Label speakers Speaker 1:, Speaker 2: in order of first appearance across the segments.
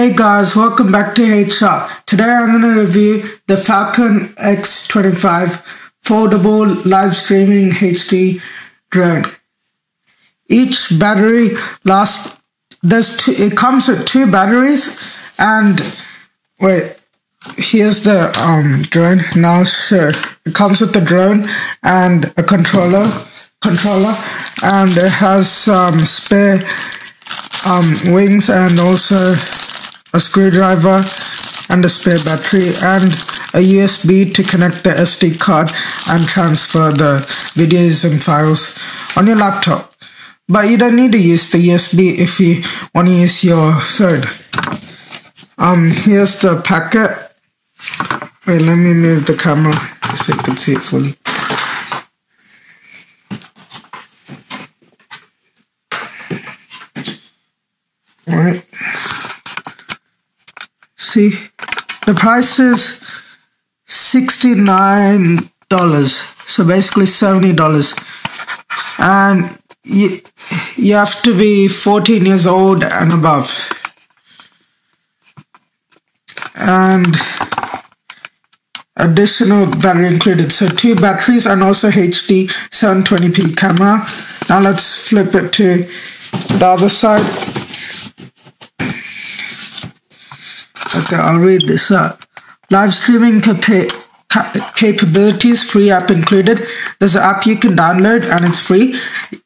Speaker 1: Hey guys, welcome back to HR. Today I'm going to review the Falcon X25 Foldable Live Streaming HD Drone. Each battery lasts, it comes with 2 batteries and, here's the drone. Now sure, it comes with the drone and a controller and it has some spare wings and also a screwdriver and a spare battery and a USB to connect the SD card and transfer the videos and files on your laptop. But you don't need to use the USB if you want to use your phone. Here's the packet. Wait, let me move the camera so you can see it fully. Alright. See, the price is $69, so basically $70, and you have to be 14 years old and above, and additional battery included, so 2 batteries and also HD 720p camera. Now let's flip it to the other side. Okay, I'll read this out. Live streaming capabilities, free app included. There's an app you can download and it's free.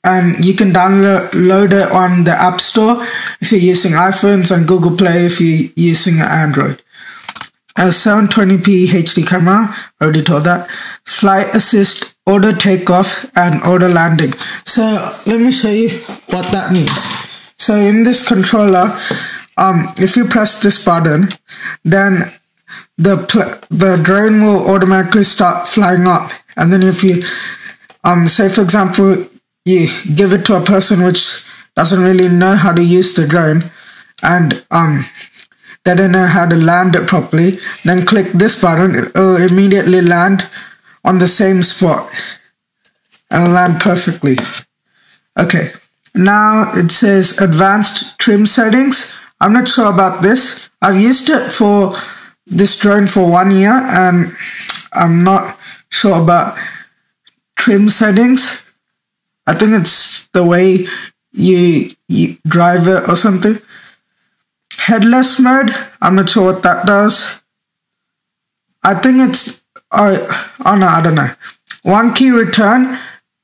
Speaker 1: And you can download it on the App Store if you're using iPhones and Google Play if you're using Android. A 720p HD camera, already told that. Flight assist, auto takeoff and auto landing. So let me show you what that means. So in this controller, if you press this button, then the drone will automatically start flying up. And then if you, say for example, you give it to a person which doesn't really know how to use the drone, and they don't know how to land it properly, then click this button, it will immediately land on the same spot and land perfectly. Okay, now it says advanced trim settings. I'm not sure about this. I've used it for this drone for 1 year and I'm not sure about trim settings. I think it's the way you drive it or something. Headless mode, I'm not sure what that does. I think it's, oh no, I don't know. 1 key return,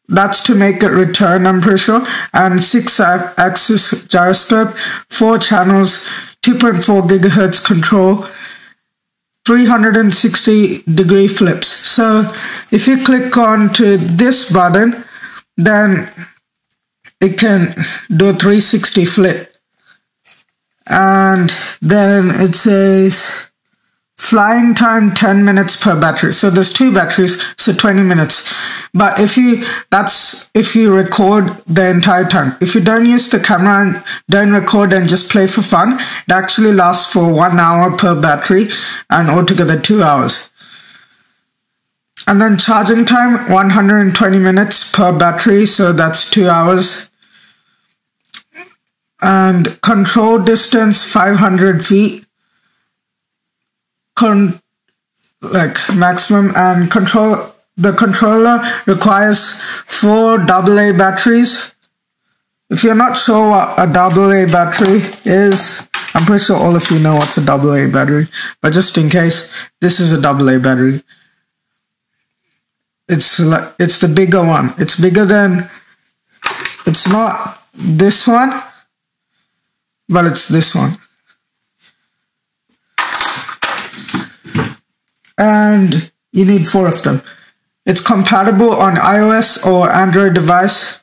Speaker 1: that's to make it return, I'm pretty sure. And 6-axis gyroscope, 4 channels, 2.4 gigahertz control, 360-degree flips. So if you click on to this button, then it can do a 360 flip. And then it says flying time 10 minutes per battery. So there's 2 batteries, so 20 minutes. But if you record the entire time. If you don't use the camera and don't record and just play for fun, it actually lasts for 1 hour per battery and altogether 2 hours. And then charging time, 120 minutes per battery, so that's 2 hours. And control distance, 500 feet. Maximum, and the controller requires 4 AA batteries. If you're not sure what a AA battery is, I'm pretty sure all of you know what's a AA battery, but just in case, this is a AA battery. It's the bigger one. It's bigger than, it's not this one, but it's this one. And you need 4 of them. It's compatible on iOS or Android device.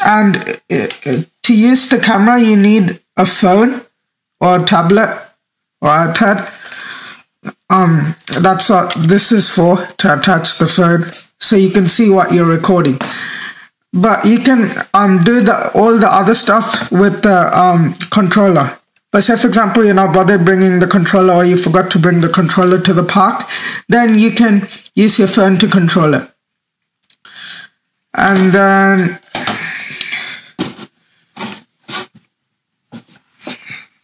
Speaker 1: And to use the camera, you need a phone or a tablet or iPad. That's what this is for, to attach the phone so you can see what you're recording. But you can do all the other stuff with the controller. But say for example you're not bothered bringing the controller, or you forgot to bring the controller to the park, then you can use your phone to control it. And then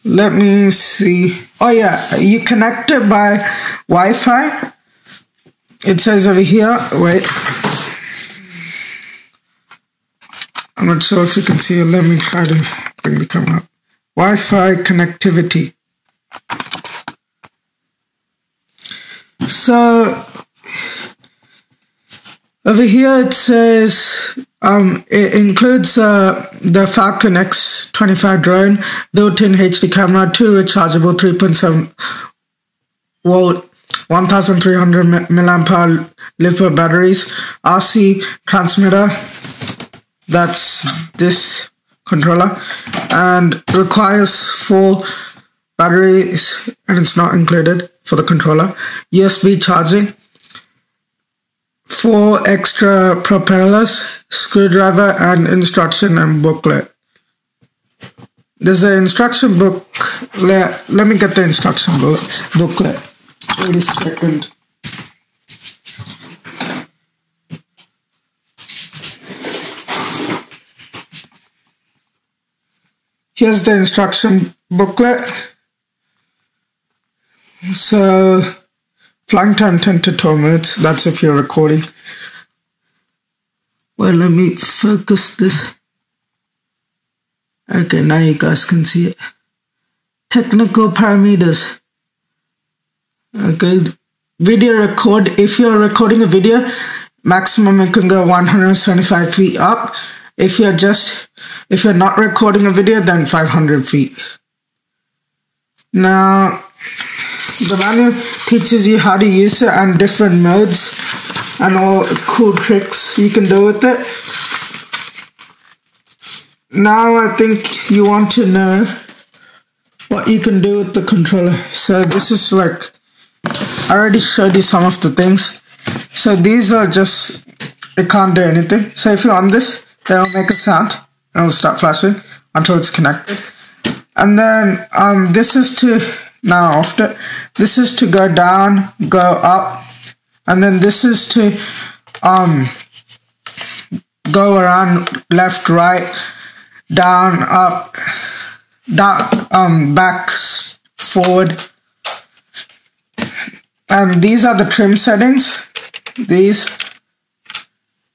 Speaker 1: Let me see. Oh yeah, you connect it by Wi-Fi. It says over here, wait. I'm not sure if you can see it. Let me try to bring the camera up. Wi-Fi connectivity. So over here it says it includes the Falcon X25 drone, built-in HD camera, 2 rechargeable 3.7 volt 1300 mAh LiPo batteries, RC transmitter, that's this controller, and requires 4 batteries, and it's not included for the controller. USB charging, 4 extra propellers, screwdriver, and instruction and booklet. There's an instruction booklet. Let me get the instruction booklet. Wait a second. Here's the instruction booklet. So, flying time 10 to 12 minutes. That's if you're recording. Well, let me focus this. Okay, now you guys can see it. Technical parameters. Okay, video record. If you're recording a video, maximum it can go 175 feet up. If you're not recording a video, then 500 feet. Now, the manual teaches you how to use it and different modes and all cool tricks you can do with it. Now I think you want to know what you can do with the controller. So this is like, I already showed you some of the things. So these are just, it can't do anything. So if you're on this, they'll make a sound and it'll start flashing until it's connected. And then this is to, now after, this is to go down, go up, and then this is to go around left, right, down, up, down, back, forward. And these are the trim settings. These,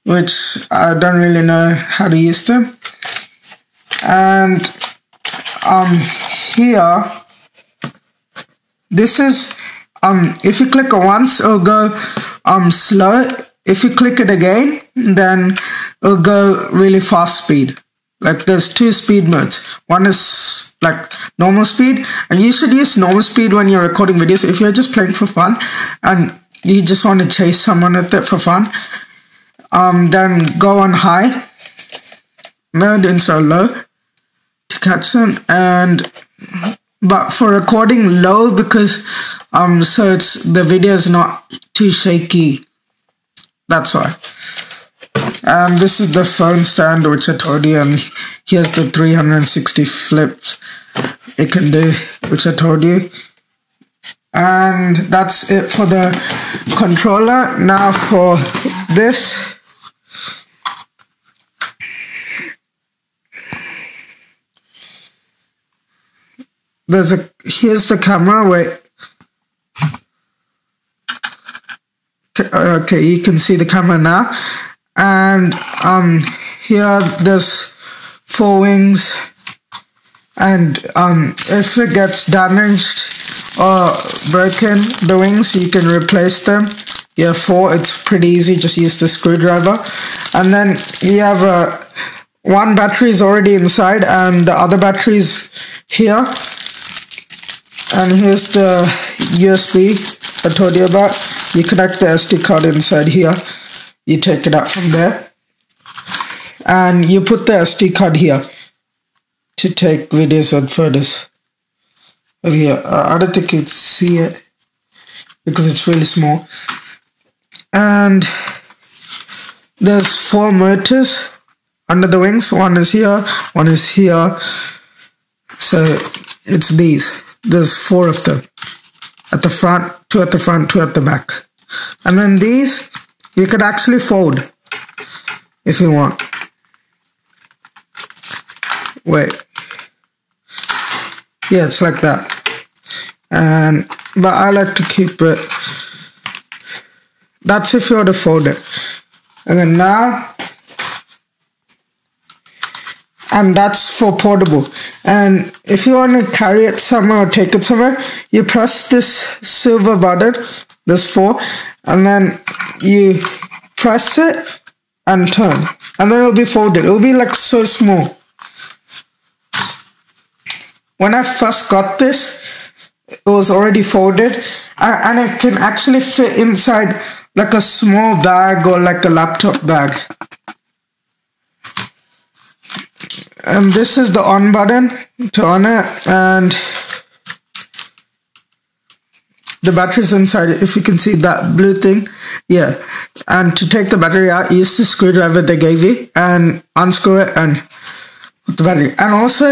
Speaker 1: which I don't really know how to use them. And here, this is if you click it once, it'll go slow. If you click it again, then it'll go really fast speed. Like there's 2 speed modes. One is like normal speed, and you should use normal speed when you're recording videos. If you're just playing for fun and you just want to chase someone with it for fun, then go on high mode instead of low to catch them. But for recording low, because so the video is not too shaky. That's why. And this is the phone stand, which I told you, and here's the 360 flips it can do, which I told you. And that's it for the controller. Now for this, here's the camera. Wait. Okay, you can see the camera now. And here there's 4 wings, and if it gets damaged or broken, the wings, you can replace them. You have 4, it's pretty easy, just use the screwdriver. And then you have one battery is already inside, and the other battery is here. And here's the USB I told you about. You connect the SD card inside here. You take it out from there, and you put the SD card here to take videos and photos. Over here, I don't think you'd see it because it's really small. And there's 4 motors under the wings. One is here, one is here. So it's these. There's 4 of them at the front, 2 at the front, 2 at the back. And then these, you could actually fold if you want. Wait. Yeah, it's like that. But I like to keep it. That's if you want to fold it. And then now, and that's for portable. And if you want to carry it somewhere or take it somewhere, you press this silver button, this 4, and then you press it and turn, and then it'll be folded. It'll be like so small. When I first got this, it was already folded, and it can actually fit inside like a small bag or like a laptop bag. And this is the on button to on it, and the battery's inside it, if you can see that blue thing. Yeah, and to take the battery out, use the screwdriver they gave you and unscrew it and put the battery. And also,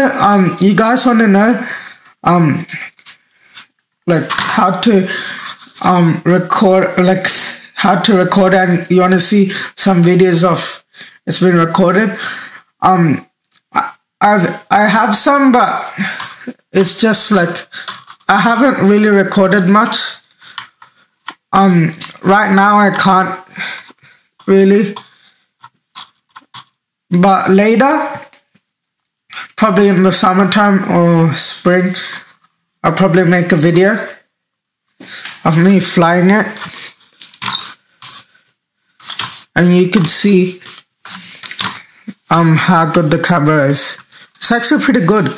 Speaker 1: you guys want to know like how to record, like how to record, and you want to see some videos of it's been recorded. I have some, but it's just like I haven't really recorded much. Right now I can't really, but later, probably in the summertime or spring, I'll probably make a video of me flying it, and you can see how good the camera is. It's actually pretty good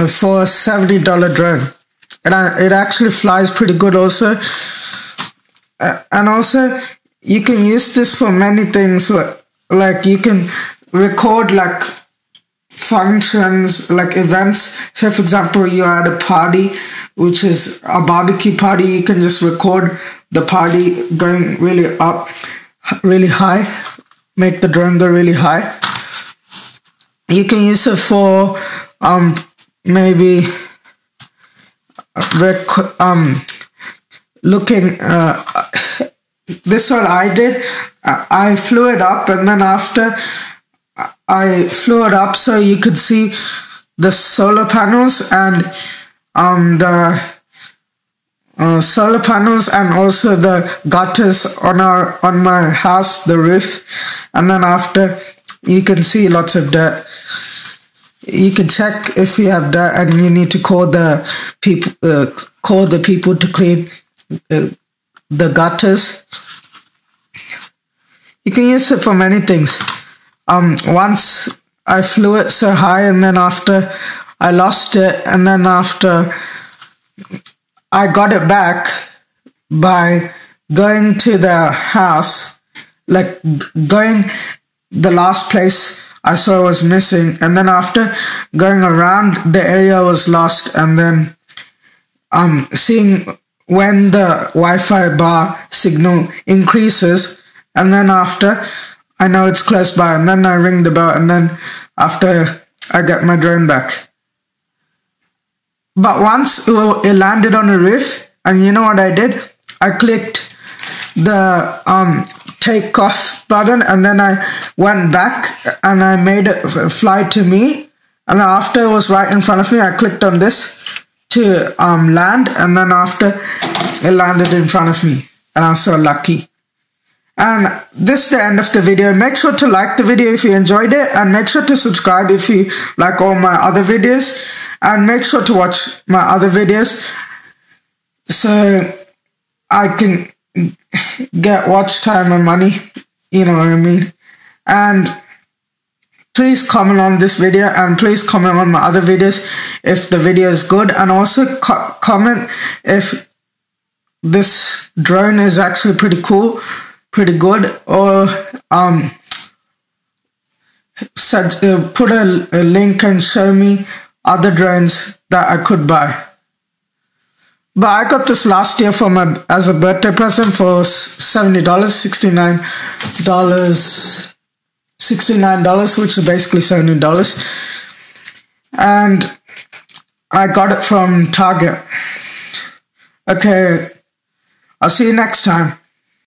Speaker 1: for a $70 drone, and it actually flies pretty good also. And also, you can use this for many things. Like you can record like functions, like events. So, for example, you're at a party, which is a barbecue party. You can just record the party going really up, really high. Make the drone go really high. You can use it for maybe looking. This is what I did. I flew it up, and then after I flew it up, so you could see the solar panels and the solar panels, and also the gutters on my house, the roof. And then after, you can see lots of dirt. You can check if you have dirt, and you need to call the people to clean the gutters. You can use it for many things. Once I flew it so high, and then after I lost it, and then after I got it back by going to the house, like going the last place I saw was missing, and then after going around the area was lost, and then seeing when the Wi-Fi bar signal increases, and then after I know it's close by, and then I ring the bell, and then after I get my drone back. But once it landed on a roof, and you know what I did? I clicked the take off button, and then I went back and I made it fly to me, and then after it was right in front of me, I clicked on this to land, and then after it landed in front of me, and I was so lucky. And this is the end of the video. Make sure to like the video if you enjoyed it, and make sure to subscribe if you like all my other videos, and make sure to watch my other videos so I can get watch time and money, you know what I mean. And please comment on this video, and please comment on my other videos if the video is good, and also comment if this drone is actually pretty cool, pretty good, or put a link and show me other drones that I could buy. But I got this last year as a birthday present for $70, $69, which is basically $70. And I got it from Target. Okay, I'll see you next time.